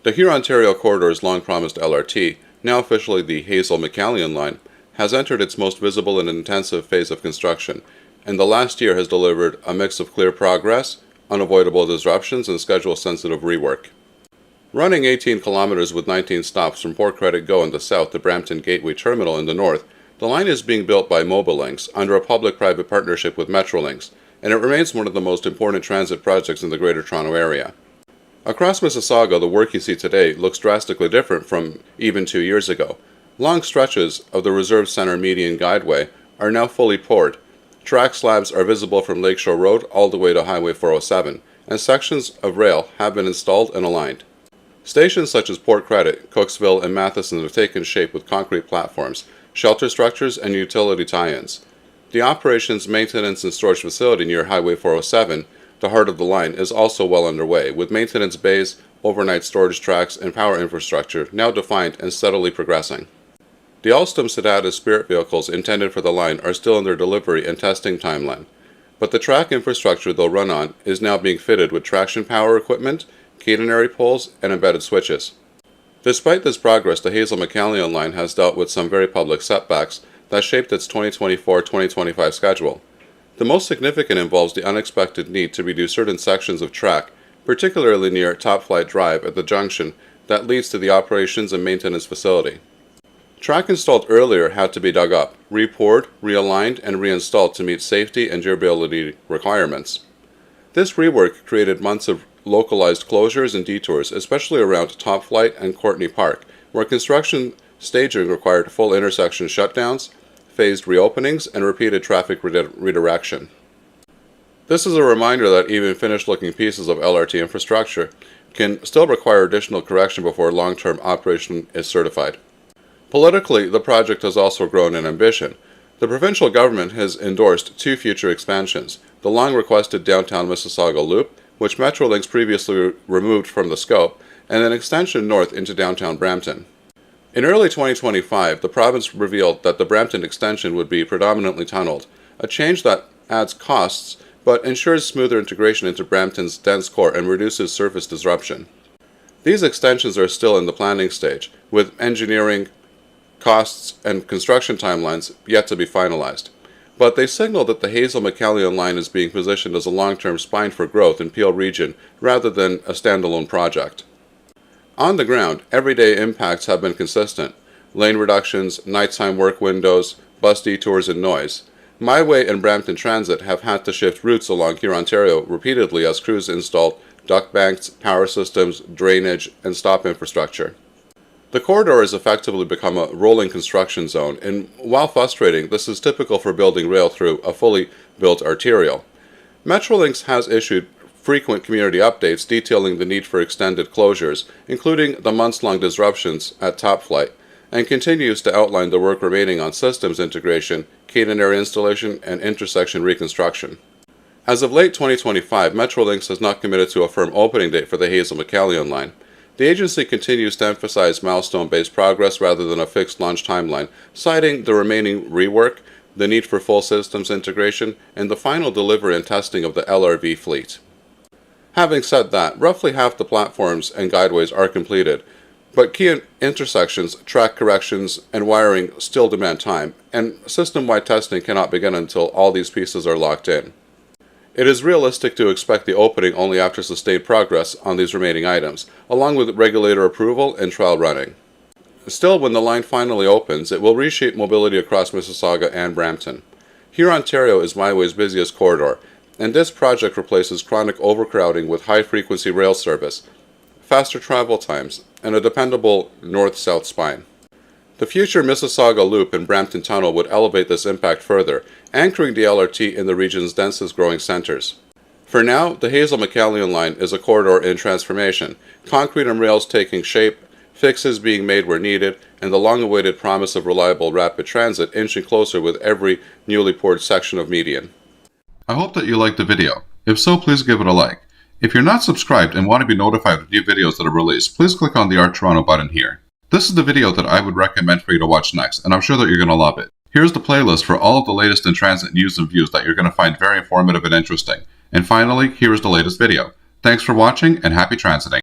The Hurontario corridor's long-promised LRT, now officially the Hazel McCallion line, has entered its most visible and intensive phase of construction, and the last year has delivered a mix of clear progress, unavoidable disruptions, and schedule-sensitive rework. Running 18 kilometers with 19 stops from Port Credit Go in the south to Brampton Gateway Terminal in the north, the line is being built by Mobilinks under a public-private partnership with Metrolinx, and it remains one of the most important transit projects in the Greater Toronto Area. Across Mississauga, the work you see today looks drastically different from even 2 years ago. Long stretches of the Reserve Centre median guideway are now fully poured. Track slabs are visible from Lakeshore Road all the way to Highway 407, and sections of rail have been installed and aligned. Stations such as Port Credit, Cooksville, and Matheson have taken shape with concrete platforms, shelter structures, and utility tie-ins. The operations, maintenance, and storage facility near Highway 407, the heart of the line, is also well underway, with maintenance bays, overnight storage tracks, and power infrastructure now defined and steadily progressing. The Alstom Sedatus Spirit vehicles intended for the line are still in their delivery and testing timeline, but the track infrastructure they'll run on is now being fitted with traction power equipment, catenary poles, and embedded switches. Despite this progress, the Hazel McCallion line has dealt with some very public setbacks that shaped its 2024-2025 schedule. The most significant involves the unexpected need to redo certain sections of track, particularly near Top Flight Drive at the junction that leads to the operations and maintenance facility. Track installed earlier had to be dug up, re-poured, realigned, and reinstalled to meet safety and durability requirements. This rework created months of localized closures and detours, especially around Top Flight and Courtney Park, where construction staging required full intersection shutdowns, phased reopenings, and repeated traffic redirection. This is a reminder that even finished-looking pieces of LRT infrastructure can still require additional correction before long-term operation is certified. Politically, the project has also grown in ambition. The provincial government has endorsed 2 future expansions, the long-requested downtown Mississauga loop, which Metrolinx previously removed from the scope, and an extension north into downtown Brampton. In early 2025, the province revealed that the Brampton extension would be predominantly tunneled, a change that adds costs but ensures smoother integration into Brampton's dense core and reduces surface disruption. These extensions are still in the planning stage, with engineering, costs, and construction timelines yet to be finalized. But they signal that the Hazel McCallion line is being positioned as a long-term spine for growth in Peel region rather than a standalone project. On the ground, everyday impacts have been consistent: lane reductions, nighttime work windows, bus detours, and noise. My Way and Brampton Transit have had to shift routes along Hurontario repeatedly as crews installed duct banks, power systems, drainage, and stop infrastructure. The corridor has effectively become a rolling construction zone, and while frustrating, this is typical for building rail through a fully built arterial. Metrolinx has issued frequent community updates detailing the need for extended closures, including the months-long disruptions at Top Flight, and continues to outline the work remaining on systems integration, catenary installation, and intersection reconstruction. As of late 2025, Metrolinx has not committed to a firm opening date for the Hazel McCallion line. The agency continues to emphasize milestone-based progress rather than a fixed launch timeline, citing the remaining rework, the need for full systems integration, and the final delivery and testing of the LRV fleet. Having said that, roughly half the platforms and guideways are completed, but key intersections, track corrections, and wiring still demand time, and system-wide testing cannot begin until all these pieces are locked in. It is realistic to expect the opening only after sustained progress on these remaining items, along with regulator approval and trial running. Still, when the line finally opens, it will reshape mobility across Mississauga and Brampton. Hurontario is My Way's busiest corridor, and this project replaces chronic overcrowding with high-frequency rail service, faster travel times, and a dependable north-south spine. The future Mississauga Loop and Brampton Tunnel would elevate this impact further, anchoring the LRT in the region's densest growing centers. For now, the Hazel McCallion line is a corridor in transformation, concrete and rails taking shape, fixes being made where needed, and the long-awaited promise of reliable rapid transit inching closer with every newly poured section of median. I hope that you liked the video. If so, please give it a like. If you're not subscribed and want to be notified of new videos that are released, please click on the Art Toronto button here. This is the video that I would recommend for you to watch next, and I'm sure that you're going to love it. Here's the playlist for all of the latest in transit news and views that you're going to find very informative and interesting. And finally, here is the latest video. Thanks for watching, and happy transiting.